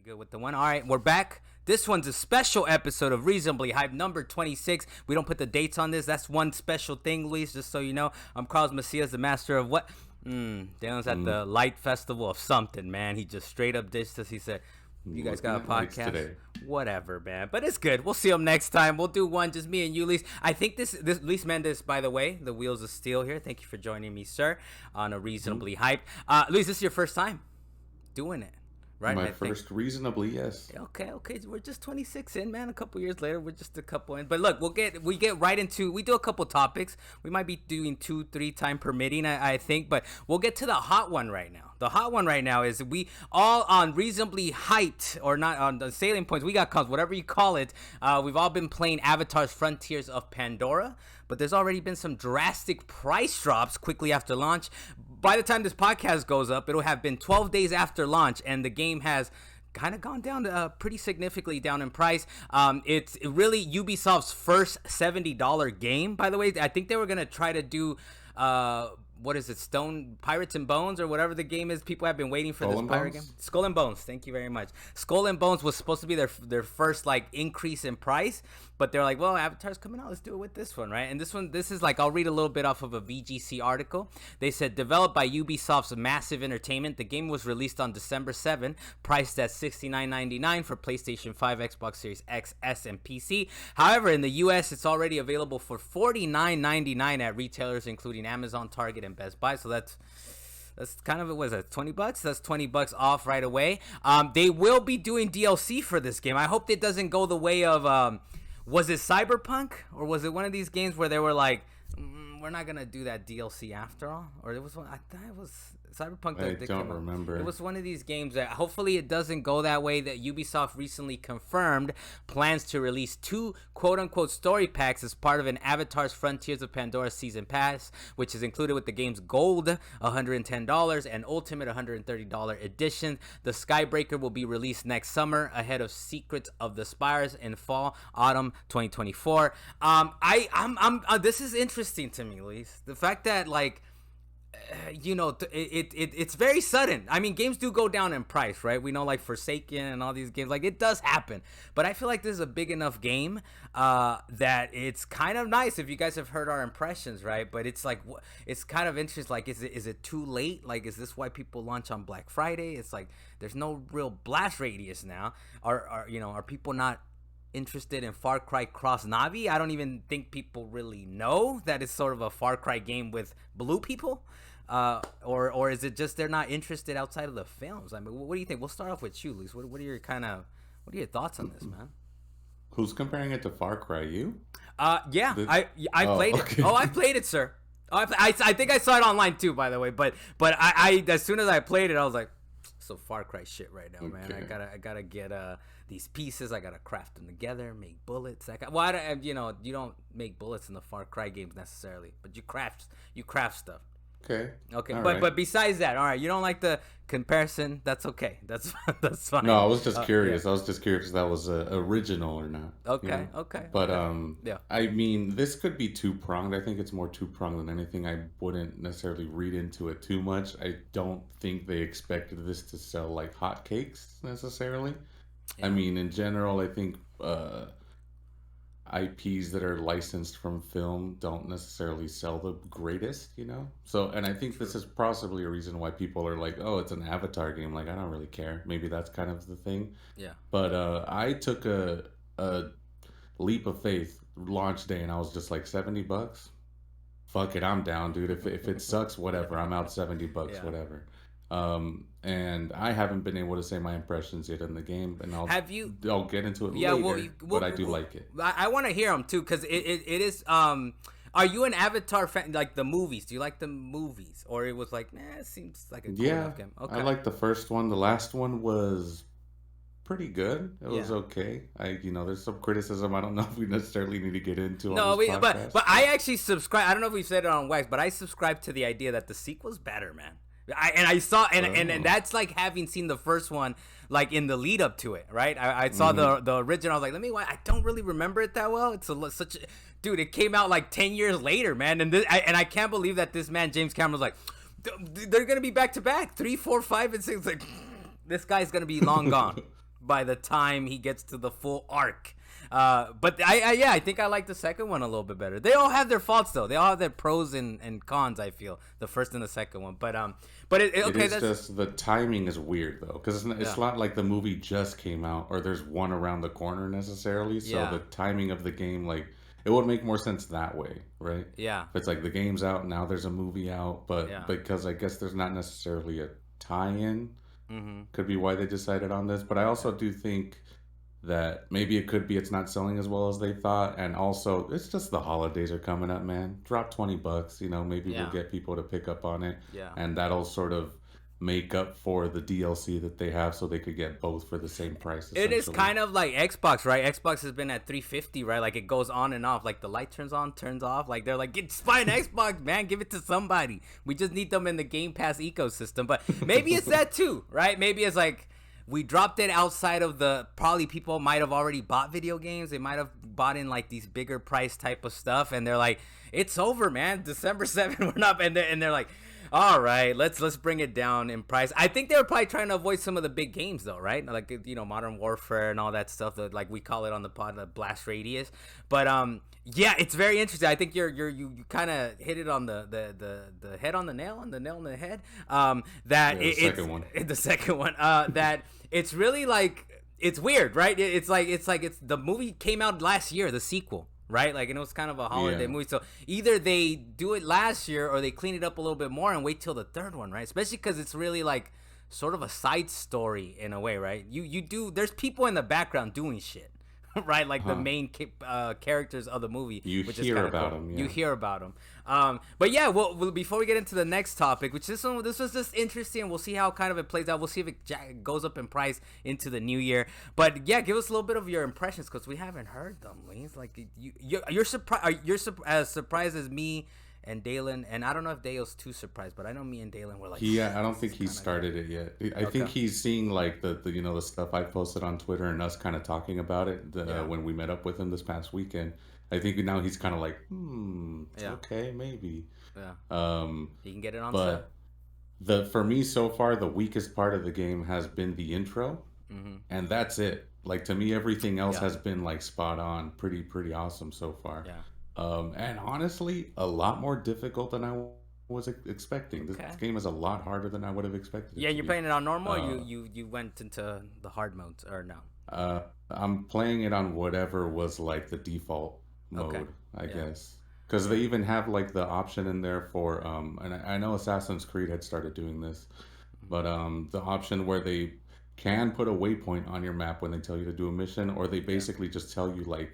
good with the one. All right, we're back. This one's a special episode of Reasonably Hype, number 26. We don't put the dates on this. That's one special thing, Luis, just so you know. I'm Carlos Macias, the master of what? Dan's at the Light Festival of something, man. He just straight up dished us. He said, you guys got a podcast? Whatever, man. But it's good. We'll see him next time. We'll do one, just me and you, Luis. I think this Luis Mendez, by the way, the Wheels of Steel here. Thank you for joining me, sir, on a Reasonably Hype. Luis, this is your first time doing it. Right, my first reasonably, yes. Okay. We're just 26 in, man. A couple years later, we're just a couple in. But look, we get right into. We do a couple topics. We might be doing 2-3 time permitting, I think. But we'll get to the hot one right now. The hot one right now is we all on Reasonably Hyped, or not on the Sailing Points. We got cons, whatever you call it. We've all been playing Avatar's Frontiers of Pandora. But there's already been some drastic price drops quickly after launch. By the time this podcast goes up, it'll have been 12 days after launch, and the game has kind of gone down pretty significantly down in price. It's really Ubisoft's first $70 game, by the way. I think they were going to try to do... what is it? Stone Pirates and Bones or whatever the game is. People have been waiting for this pirate game. Skull and Bones. Thank you very much. Skull and Bones was supposed to be their first like increase in price, but they're like, well, Avatar's coming out. Let's do it with this one, right? And this is like, I'll read a little bit off of a VGC article. They said, developed by Ubisoft's Massive Entertainment, the game was released on December 7, priced at $69.99 for PlayStation 5, Xbox Series X, S, and PC. However, in the US, it's already available for $49.99 at retailers, including Amazon, Target, and Best Buy. So that's kind of, what is that, $20? That's $20 off right away. They will be doing DLC for this game. I hope it doesn't go the way of was it Cyberpunk, or was it one of these games where they were like, we're not gonna do that DLC after all? Or it was one, I thought it was Cyberpunk. I don't remember. It was one of these games that hopefully it doesn't go that way. That Ubisoft recently confirmed plans to release 2 quote-unquote story packs as part of an Avatar's Frontiers of Pandora season pass, which is included with the game's Gold $110 and Ultimate $130 edition. The Skybreaker will be released next summer ahead of Secrets of the Spires in autumn 2024. This is interesting to me, Luis. The fact that like, it's very sudden. I mean, games do go down in price, right? We know, like, Forsaken and all these games, like, it does happen. But I feel like this is a big enough game that it's kind of nice if you guys have heard our impressions, right? But it's like, it's kind of interesting. Like, is it too late? Like, is this why people launch on Black Friday? It's like, there's no real blast radius now. Are people not interested in Far Cry Cross Navi? I don't even think people really know that it's sort of a Far Cry game with blue people. Or is it just they're not interested outside of the films? I mean, what do you think? We'll start off with you, Luis. What are your thoughts on this, man? Who's comparing it to Far Cry? You? Yeah, I played it. Oh, I played it, sir. I think I saw it online too, by the way. But I as soon as I played it, I was like, so Far Cry shit right now, man. I gotta get these pieces. I gotta craft them together, make bullets. You don't make bullets in the Far Cry games necessarily, but you craft stuff. Okay. But besides that, all right, you don't like the comparison. That's okay. That's fine. No, I was just curious. Yeah. I was just curious if that was original or not. Okay. Okay. But yeah. I mean, this could be two-pronged. I think it's more two-pronged than anything. I wouldn't necessarily read into it too much. I don't think they expected this to sell like hotcakes necessarily. Yeah. I mean, in general, I think IPs that are licensed from film don't necessarily sell the greatest, So, and I think this is possibly a reason why people are like, oh, it's an Avatar game. Like, I don't really care. Maybe that's kind of the thing. Yeah. But I took a leap of faith launch day, and I was just like, $70? Fuck it, I'm down, dude. If it sucks, whatever. I'm out $70, whatever. And I haven't been able to say my impressions yet in the game, and I'll get into it later. But I do like it. I want to hear them too, because it is. Are you an Avatar fan? Like the movies? Do you like the movies, or it was like, it seems like a cool enough game? Okay. I like the first one. The last one was pretty good. It was okay. There's some criticism. I don't know if we necessarily need to get into. But I actually subscribe. I don't know if we've said it on Wax, but I subscribe to the idea that the sequel's better, man. I saw and that's like having seen the first one like in the lead up to it, right? I saw the original. I was like, I don't really remember it that well. It's dude. It came out like 10 years later, man, and I can't believe that this man James Cameron was like, they're gonna be back to back 3, 4, 5, and 6. Like, this guy's gonna be long gone. by the time he gets to the full arc. But I think I like the second one a little bit better. They all have their faults though. They all have their pros and cons. I feel the first and the second one. But it is just the timing is weird though, because it's not like the movie just came out or there's one around the corner necessarily. So the timing of the game, like, it would make more sense that way, right? Yeah. If it's like the game's out now, there's a movie out, but because I guess there's not necessarily a tie-in, could be why they decided on this. But I also do think that maybe it could be it's not selling as well as they thought, and also it's just the holidays are coming up, man. Drop $20, maybe we'll get people to pick up on it, and that'll sort of make up for the DLC that they have, so they could get both for the same price. It is kind of like Xbox, right? Xbox has been at $350, right? Like, it goes on and off. Like, the light turns on, turns off. Like, they're like, it's fine, Xbox, man. Give it to somebody. We just need them in the Game Pass ecosystem. But maybe it's that too, right? Maybe it's like, we dropped it outside of probably people might have already bought video games. They might have bought in like these bigger price type of stuff. And they're like, it's over, man. December 7th, we're not. And they're like, all right, let's bring it down in price. I think they were probably trying to avoid some of the big games though, right? Like, Modern Warfare and all that stuff that, like, we call it on the pod, the blast radius. But yeah, it's very interesting. I think you kind of hit it on the head on the nail, on the nail on the head. The second one. That it's really like, it's weird, right? It's the movie came out last year, the sequel. Right, like, and it was kind of a holiday movie. So either they do it last year or they clean it up a little bit more and wait till the third one, right? Especially because it's really like sort of a side story in a way, right? There's people in the background doing shit, right? Like the main characters of the movie. You hear about them. You hear about them. But yeah, well, before we get into the next topic, which this was just interesting, we'll see how kind of it plays out. We'll see if it goes up in price into the new year. But yeah, give us a little bit of your impressions, because we haven't heard them. It's like you're surprised. You're as surprised as me and Dalen, and I don't know if Dale's too surprised, but I know me and Dalen were like, I don't think he started it yet. I think he's seeing like the the stuff I posted on Twitter and us kind of talking about it when we met up with him this past weekend. I think now he's kind of like, okay, maybe. Yeah. He can get it on. But for me so far, the weakest part of the game has been the intro, and that's it. Like, to me, everything else has been like spot on, pretty awesome so far. Yeah. And honestly, a lot more difficult than I was expecting. This game is a lot harder than I would have expected. Yeah, you're playing it on normal, or you went into the hard modes, or no? I'm playing it on whatever was like the default mode, I guess. Because they even have like the option in there for and I know Assassin's Creed had started doing this, but the option where they can put a waypoint on your map when they tell you to do a mission, or they basically just tell you like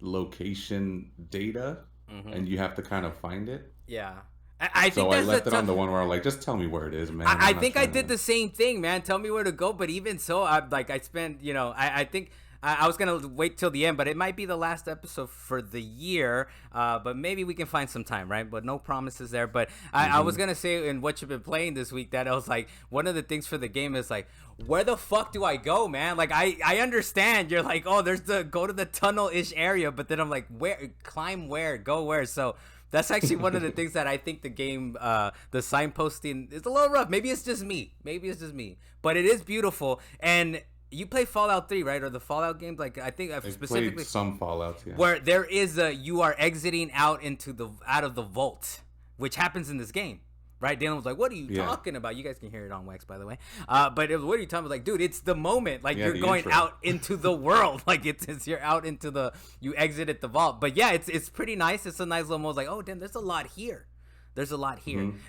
location data, and you have to kind of find it. Yeah. I think I left it on the one where I'm like, just tell me where it is, man. I think I did the same thing, man. Tell me where to go. But even so, I spent, I think I was going to wait till the end, but it might be the last episode for the year. But maybe we can find some time, right? But no promises there. But I was going to say, in what you've been playing this week, that I was like, one of the things for the game is like, where the fuck do I go, man? Like, I understand you're like, oh, there's go to the tunnel-ish area. But then I'm like, climb where? Go where? So that's actually one of the things that I think the game, the signposting is a little rough. Maybe it's just me. But it is beautiful. And you play Fallout 3, right? Or the Fallout games? Like, I think specifically played some Fallouts, yeah. Where there is you are exiting out of the vault, which happens in this game. Right? Dylan was like, what are you talking about? You guys can hear it on Wax, by the way. But it was, what are you talking about? Like, dude, it's the moment. Like, you're going intro out into the world. Like, it's you're out into you exited the vault. But yeah, it's pretty nice. It's a nice little mode. Like, oh, damn, there's a lot here.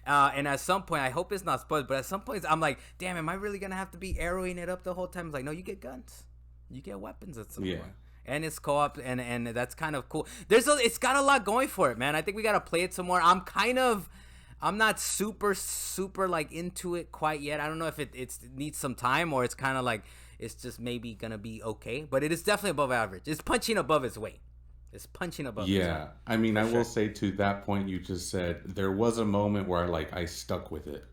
And at some point, I hope it's not spoiled, but at some point, I'm like, damn, am I really going to have to be arrowing it up the whole time? It's like, no, you get guns. You get weapons at some point. And it's co-op, and that's kind of cool. It's got a lot going for it, man. I think we got to play it some more. I'm not super like into it quite yet. I don't know if it needs some time, or it's kind of like it's just maybe gonna be okay. But it is definitely above average. It's punching above its weight. Yeah, I mean, I will say, to that point you just said, there was a moment where I stuck with it.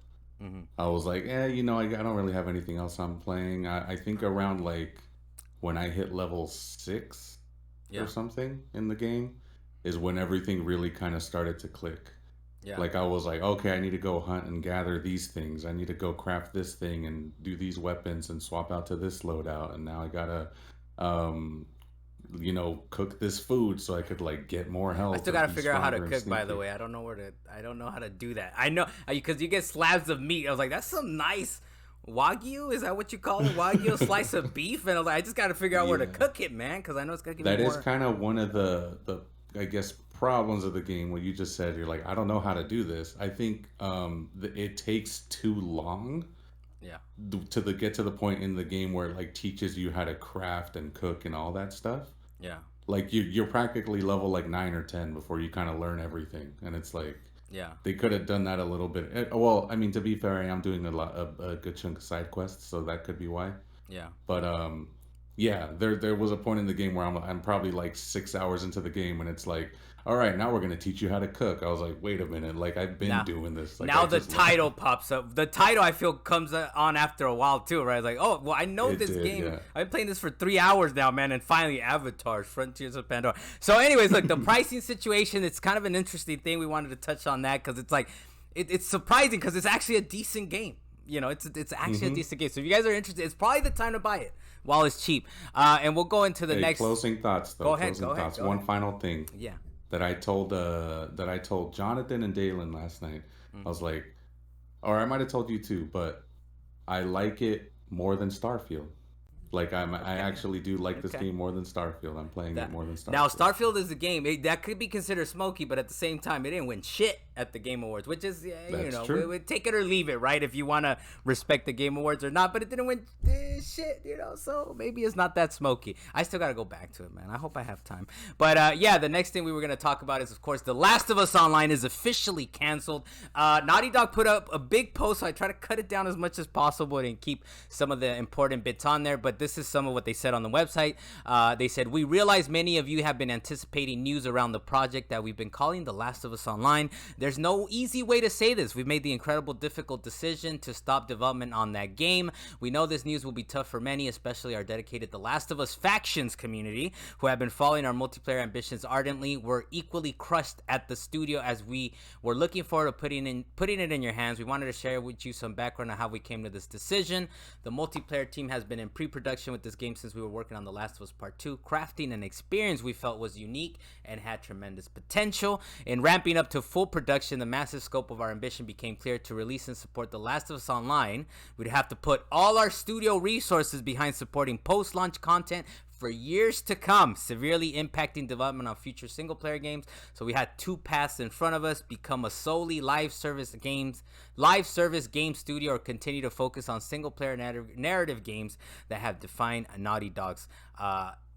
I was like, I don't really have anything else I'm playing. I think around like when I hit level 6 or something in the game is when everything really kind of started to click. Yeah. Like I was like, okay, I need to go hunt and gather these things. I need to go craft this thing and do these weapons and swap out to this loadout. And now I gotta, um, cook this food so I could like get more I health still or gotta be figure out how to stronger and cook. By the sneaky. way, I don't know where to. I don't know how to do that. I know because you get slabs of meat. I was like, that's some nice wagyu. Is that what you call it? Wagyu slice of beef. And I was like, I just gotta figure out where to Yeah. cook it, man, because I know it's gonna give me That is more. kind of one of the I guess problems of the game. What you just said, you're like, I don't know how to do this. I think it takes too long Yeah. get to the point in the game where it like teaches you how to craft and cook and all that stuff. Yeah. Like you're practically level like 9 or 10 before you kind of learn everything, and it's like Yeah. they could have done that a little bit. Well, I mean, to be fair, I am doing a good chunk of side quests, so that could be why. Yeah. But yeah, there was a point in the game where I'm probably like 6 hours into the game, and it's like, all right, now we're gonna teach you how to cook. I was like, wait a minute, like I've been Now, doing this, like I now the just learned. title pops up. The title I feel comes on after a while too, right? It's like, oh, well, I know It this did, game. yeah. I've been playing this for 3 hours now, man, and finally, Avatar: Frontiers of Pandora. So, anyways, look, the pricing situation. It's kind of an interesting thing. We wanted to touch on that because it's like, it's surprising because it's actually a decent game. It's actually a Hmm. decent game. So if you guys are interested, it's probably the time to buy it while it's cheap. And we'll go into the Hey, next. closing thoughts though. Go ahead. Closing Go ahead. thoughts. Go One ahead. final thing Yeah. that I told Jonathan and Dalen last night. Mm. I was like, or I might have told you too, but I like it more than Starfield. Like I Okay. actually do like this Okay. game more than Starfield. I'm playing it That more than now Starfield. Starfield is a game that could be considered smoky, but at the same time, it didn't win shit at the Game Awards, which is That's true. we take it or leave it, right? If you want to respect the Game Awards or not, but it didn't win shit, so maybe it's not that smoky. I still gotta go back to it, man. I hope I have time. But yeah, the next thing we were gonna talk about is, of course, The Last of Us Online is officially canceled. Naughty Dog put up a big post, so I try to cut it down as much as possible and keep some of the important bits on there. But this is some of what they said on the website. They said, we realize many of you have been anticipating news around the project that we've been calling The Last of Us Online. There's no easy way to say this. We've made the incredible difficult decision to stop development on that game. We know this news will be tough for many, especially our dedicated The Last of Us factions community who have been following our multiplayer ambitions ardently. We're equally crushed at the studio as we were looking forward to putting it in your hands. We wanted to share with you some background on how we came to this decision. The multiplayer team has been in pre-production with this game since we were working on The Last of Us Part 2, crafting an experience we felt was unique and had tremendous potential. In ramping up to full production, the massive scope of our ambition became clear. To release and support The Last of Us Online, we'd have to put all our studio resources behind supporting post-launch content for years to come, severely impacting development on future single-player games. So we had two paths in front of us: become a solely live service game studio, or continue to focus on single-player narrative games that have defined Naughty Dog's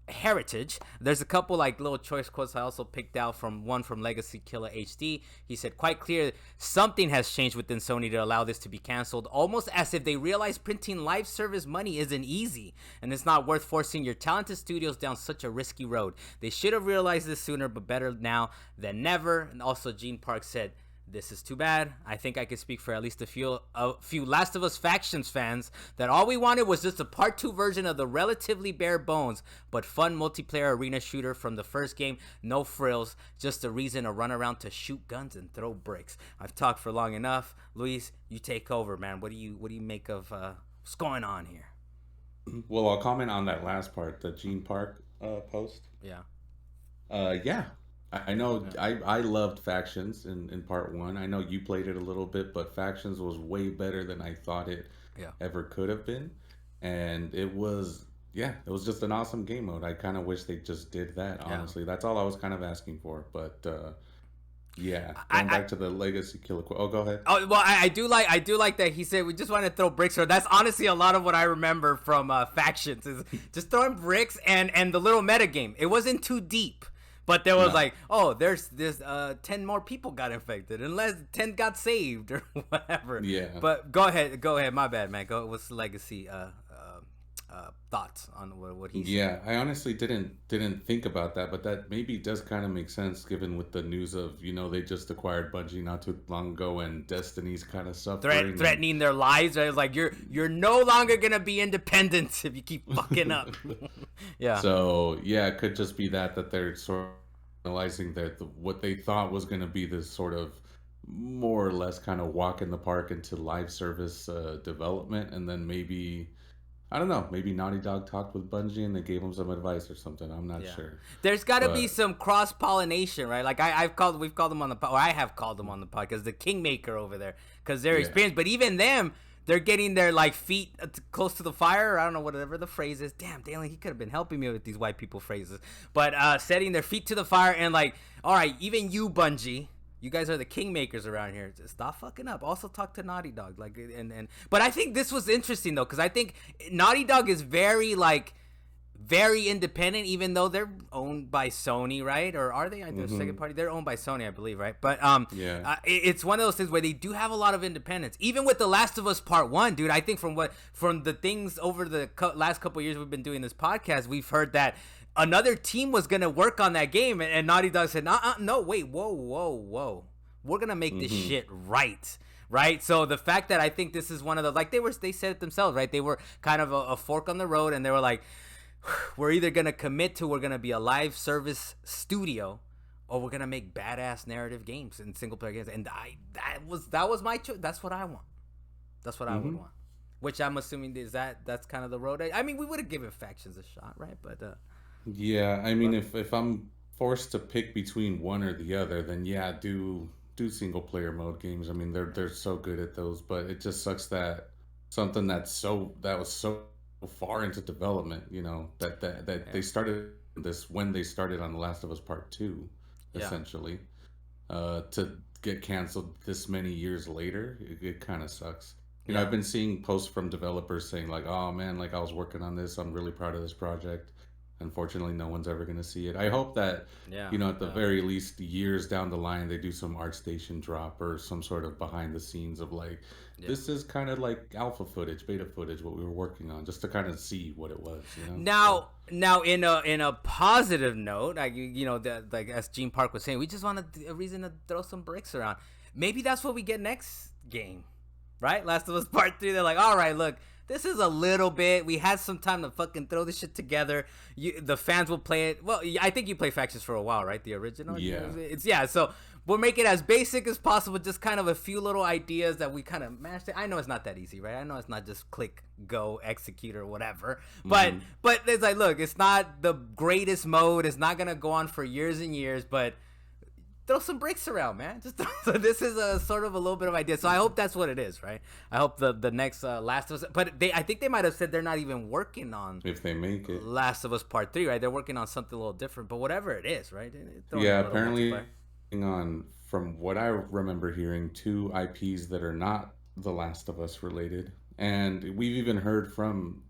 heritage. There's a couple like little choice quotes I also picked out from Legacy Killer HD. He said, quite clear, something has changed within Sony to allow this to be canceled, almost as if they realize printing live service money isn't easy and it's not worth forcing your talented studios down such a risky road. They should have realized this sooner, but better now than never. And also Gene Park said, this is too bad. I think I could speak for at least a few Last of Us factions fans that all we wanted was just a part 2 version of the relatively bare bones but fun multiplayer arena shooter from the first game. No frills, just a reason to run around to shoot guns and throw bricks. I've talked for long enough. Luis, you take over, man. What do you make of what's going on here? Well, I'll comment on that last part, the Gene Park post. Yeah. Yeah, I know. Yeah. I loved Factions in part one. I know you played it a little bit, but Factions was way better than I thought it Yeah. ever could have been, and it was just an awesome game mode. I kind of wish they just did that. Yeah. Honestly, that's all I was kind of asking for. But yeah, I, going I back to the Legacy Killer. Oh, go ahead. Oh well, I do like that he said we just want to throw bricks. Or that's honestly a lot of what I remember from factions is just throwing bricks and the little meta game. It wasn't too deep, but there was No. like, oh, there's 10 more people got infected, unless 10 got saved or whatever. Yeah. But go ahead. My bad, man. What's the legacy thoughts on what he said? Yeah, I honestly didn't think about that, but that maybe does kind of make sense given with the news of, they just acquired Bungie not too long ago and Destiny's kind of suffering. Threatening their lives. Right? It's like you're no longer gonna be independent if you keep fucking up. Yeah. So yeah, it could just be that they're sort of realizing that what they thought was going to be this sort of more or less kind of walk in the park into live service development, and then maybe I don't know, maybe Naughty Dog talked with Bungie and they gave him some advice or something. I'm not sure. There's got to be But some cross pollination, right? Like we've called them on the pod, or I have called them on the pod because the Kingmaker over there, because they're experienced. But even them, they're getting their like feet close to the fire. Or I don't know whatever the phrase is. Damn, Dalen, he could have been helping me with these white people phrases. But setting their feet to the fire and like, all right, even you, Bungie. You guys are the kingmakers around here. Just stop fucking up. Also talk to Naughty Dog. Like but I think this was interesting though, because I think Naughty Dog is very independent, even though they're owned by Sony, right? Or are they? They're second party. They're owned by Sony, I believe, right? But it's one of those things where they do have a lot of independence. Even with The Last of Us Part 1, dude, I think from the things over the last couple of years we've been doing this podcast, we've heard that another team was going to work on that game, and Naughty Dog said, no, wait, whoa. We're going to make this shit right? So the fact that I think this is one of the, like they said it themselves, right? They were kind of a fork on the road, and they were like, we're either going to commit to we're going to be a live service studio, or we're going to make badass narrative games and single player games. And that was my choice. That's what I want. That's what I would want. Which I'm assuming that's kind of the road. I mean, we would have given Factions a shot, right? But yeah, I mean, if I'm forced to pick between one or the other, then yeah, do single player mode games. I mean, they're so good at those, but it just sucks that something that was so far into development, you know, that they started this when they started on The Last of Us Part 2, essentially, to get canceled this many years later. It kind of sucks. You know, I've been seeing posts from developers saying like, oh man, like I was working on this, I'm really proud of this project. Unfortunately, no one's ever going to see it. I hope that, you know, at the very least, years down the line, they do some ArtStation drop or some sort of behind the scenes of like, this is kind of like alpha footage, beta footage, what we were working on, just to kind of see what it was. You know? Now, in a positive note, like, you know, like as Gene Park was saying, we just want a reason to throw some bricks around. Maybe that's what we get next game, right? Last of Us Part 3. They're like, all right, look. This is a little bit. We had some time to fucking throw this shit together. The fans will play it. Well, I think you play Factions for a while, right? The original. Yeah. So we'll make it as basic as possible. Just kind of a few little ideas that we kind of mashed it. I know it's not that easy, right? I know it's not just click, go, execute, or whatever. But it's like, look, it's not the greatest mode. It's not gonna go on for years and years, but throw some bricks around, man. So this is a sort of a little bit of idea. So I hope that's what it is, right? I hope the next Last of Us, but I think they might have said they're not even working on, if they make it, Last of Us Part 3, right? They're working on something a little different, but whatever it is, right? Apparently on, from what I remember hearing, 2 IPs that are not The Last of Us related. And we've even heard from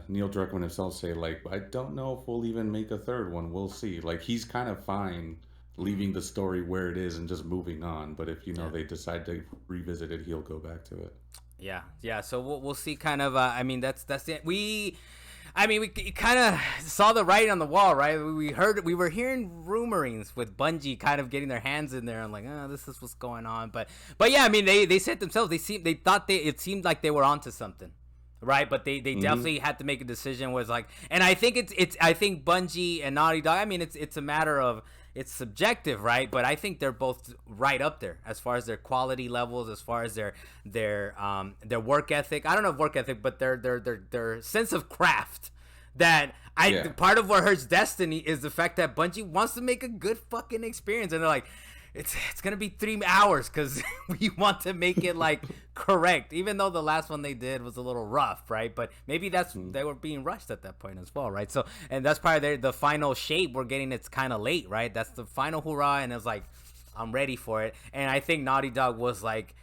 Neil Druckmann himself say, like, I don't know if we'll even make a third one. We'll see. Like, he's kind of fine leaving the story where it is and just moving on. But if, you know, they decide to revisit it, he'll go back to it. Yeah. So we'll see kind of, I mean, that's it. We kind of saw the writing on the wall, right? We were hearing rumorings with Bungie kind of getting their hands in there and like, this is what's going on. But yeah, I mean, they said themselves, it seemed like they were onto something. Right, but they definitely had to make a decision. Was like, and I think I think Bungie and Naughty Dog. I mean, it's a matter of, it's subjective, right? But I think they're both right up there as far as their quality levels, as far as their work ethic. I don't know if work ethic, but their sense of craft. Part of what hurts Destiny is the fact that Bungie wants to make a good fucking experience, and they're like, it's gonna be 3 hours because we want to make it like correct, even though the last one they did was a little rough, right? But maybe they were being rushed at that point as well, right? So, and that's probably the final shape we're getting. It's kind of late, right? That's the final hurrah, and it's like, I'm ready for it. And I think Naughty Dog was like,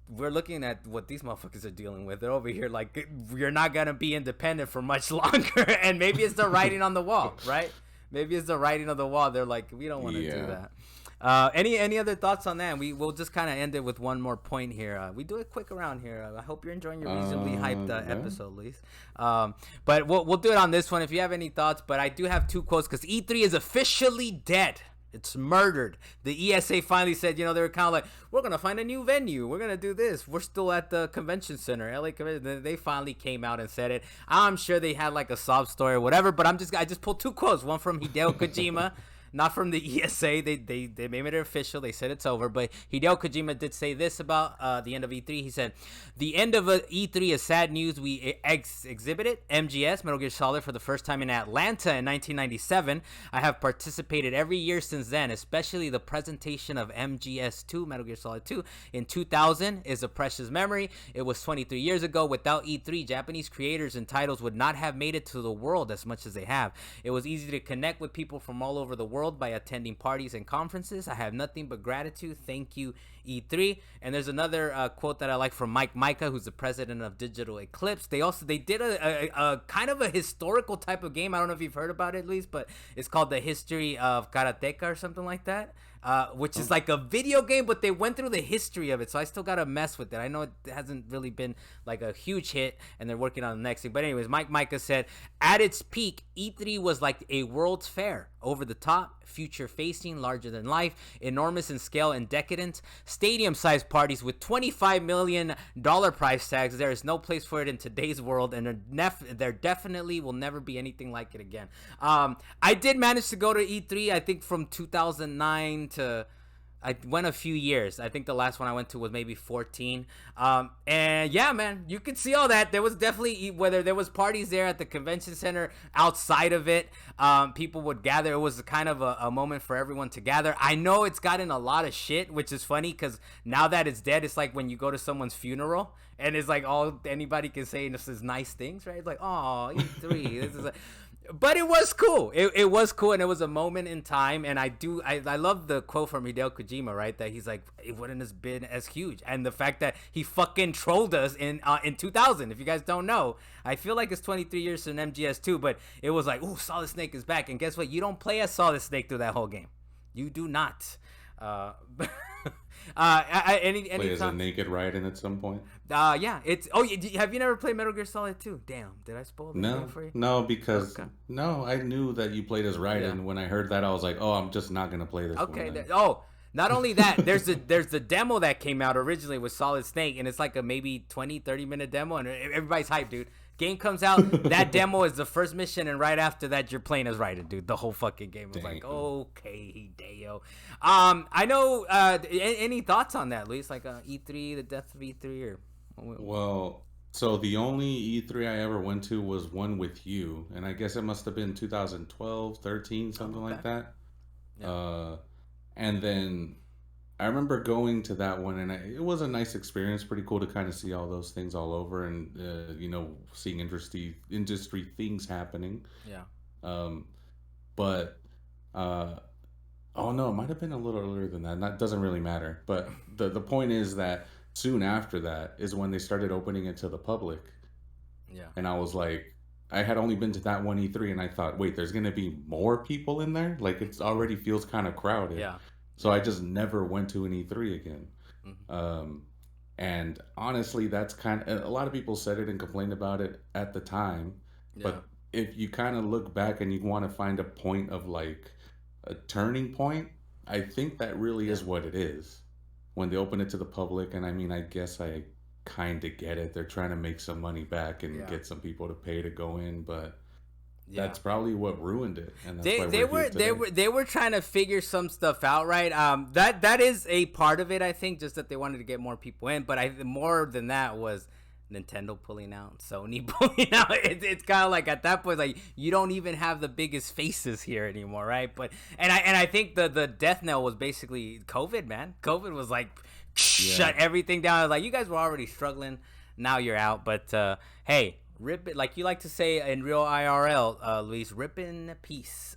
we're looking at what these motherfuckers are dealing with. They're over here like, you're not gonna be independent for much longer. And maybe it's the writing on the wall, right? Maybe it's the writing on the wall. They're like, we don't want to do that. Any other thoughts on that? We'll just kind of end it with one more point here. We do it quick around here. I hope you're enjoying your reasonably hyped episode, at least. But we'll do it on this one if you have any thoughts. But I do have 2 quotes because E3 is officially dead. It's murdered. The ESA finally said, they were kind of like, we're going to find a new venue. We're going to do this. We're still at the convention center, LA Convention. They finally came out and said it. I'm sure they had like a sob story or whatever, but I just pulled 2 quotes. One from Hideo Kojima. not from the ESA. They made it official. They said it's over. But Hideo Kojima did say this about the end of E3. He said, "The end of E3 is sad news. We exhibited MGS, Metal Gear Solid, for the first time in Atlanta in 1997. I have participated every year since then, especially the presentation of MGS2, Metal Gear Solid 2, in 2000 is a precious memory. It was 23 years ago. Without E3, Japanese creators and titles would not have made it to the world as much as they have. It was easy to connect with people from all over the world by attending parties and conferences. I have nothing but gratitude. Thank you, E3." And there's another quote that I like from Mika, who's the president of Digital Eclipse. They did a kind of a historical type of game. I don't know if you've heard about it, Luis, but it's called The History of Karateka or something like that. Which is like a video game, but they went through the history of it, so I still gotta mess with it. I know it hasn't really been like a huge hit, and they're working on the next thing. But anyways, Mika said, at its peak, E3 was like a World's Fair, over the top, future-facing, larger than life, enormous in scale and decadent, stadium-sized parties with $25 million price tags. There is no place for it in today's world, and there definitely will never be anything like it again. I did manage to go to E3, I think from 2009 to I went a few years. I think the last one I went to was maybe 14. And yeah, man, you could see all that. There was definitely, whether there was parties there at the convention center, outside of it, people would gather. It was kind of a moment for everyone to gather. I know it's gotten a lot of shit, which is funny because now that it's dead, it's like when you go to someone's funeral and it's like all anybody can say is nice things, right? It's like, oh, E3. This is but it was cool. It was cool, and it was a moment in time. And I love the quote from Hideo Kojima, right? That he's like, it wouldn't have been as huge. And the fact that he fucking trolled us in 2000. If you guys don't know, I feel like it's 23 years since MGS2, but it was like, ooh, Solid Snake is back. And guess what? You don't play as Solid Snake through that whole game. You do not. Play as a naked Raiden at some point. Yeah, it's. Oh, have you never played Metal Gear Solid 2? Damn, did I spoil the game for you? No, because I knew that you played as Raiden. Yeah. When I heard that, I was like, oh, I'm just not gonna play this. Okay. Not only that, there's the demo that came out originally with Solid Snake, and it's like a maybe 20-30 minute demo, and everybody's hyped, dude. Game comes out, that demo is the first mission, and right after that, you're playing as Raiden, dude. The whole fucking game was like, okay, Hideo. I know. Any thoughts on that, Luis? Like E3, the death of E3, or? Well, so the only E3 I ever went to was one with you, and I guess it must have been 2012, 13, something like that. Yeah. And then I remember going to that one, and it was a nice experience. Pretty cool to kind of see all those things all over, and seeing industry things happening. Yeah. But oh no, it might have been a little earlier than that. That doesn't really matter. But the point is that soon after that is when they started opening it to the public. Yeah. And I was like, I had only been to that one E3, and I thought, wait, there's gonna be more people in there? Like, it already feels kind of crowded. Yeah. So I just never went to an E3 again. Mm-hmm. And honestly, that's a lot of people said it and complained about it at the time. Yeah. But if you kind of look back and you want to find a point of like a turning point, I think that really is what it is. When they open it to the public, and I mean, I guess I kind of get it. They're trying to make some money back and get some people to pay to go in, but that's probably what ruined it. And that's they were trying to figure some stuff out, right? That is a part of it, I think, just that they wanted to get more people in. But more than that was Nintendo pulling out, Sony pulling out. It's kind of like at that point, like you don't even have the biggest faces here anymore, right? But I think the death knell was basically COVID, man. COVID was like shut everything down. Like you guys were already struggling, now you're out. But hey, rip it, like you like to say in real IRL, Luis. Rip in peace.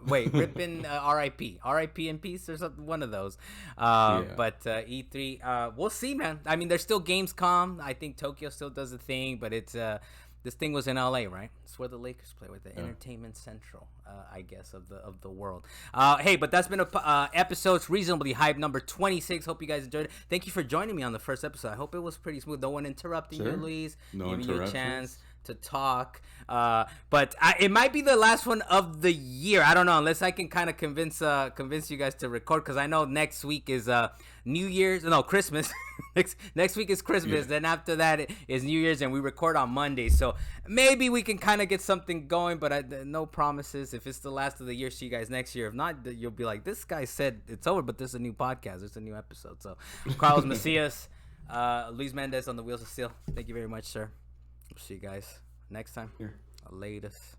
Rip in R.I.P. R.I.P. in peace or something. One of those. But E3, we'll see, man. I mean, there's still Gamescom. I think Tokyo still does a thing, but it's this thing was in LA, right? It's where the Lakers play, with the Entertainment Central, I guess, of the world. Hey, but that's been a episode's Reasonably Hype number 26. Hope you guys enjoyed it. Thank you for joining me on the first episode. I hope it was pretty smooth. No one interrupting you, Luis. No giving you a chance to talk. But it might be the last one of the year. I don't know, unless I can kind of convince you guys to record, because I know next week is New Year's. No, Christmas. next week is Christmas. Yeah. Then after that is New Year's, and we record on Monday. So maybe we can kind of get something going, but no promises. If it's the last of the year, see you guys next year. If not, you'll be like, this guy said it's over, but there's a new podcast. There's a new episode. So Carlos Macias, Luis Mendez on the Wheels of Steel. Thank you very much, sir. We'll see you guys next time. Latest.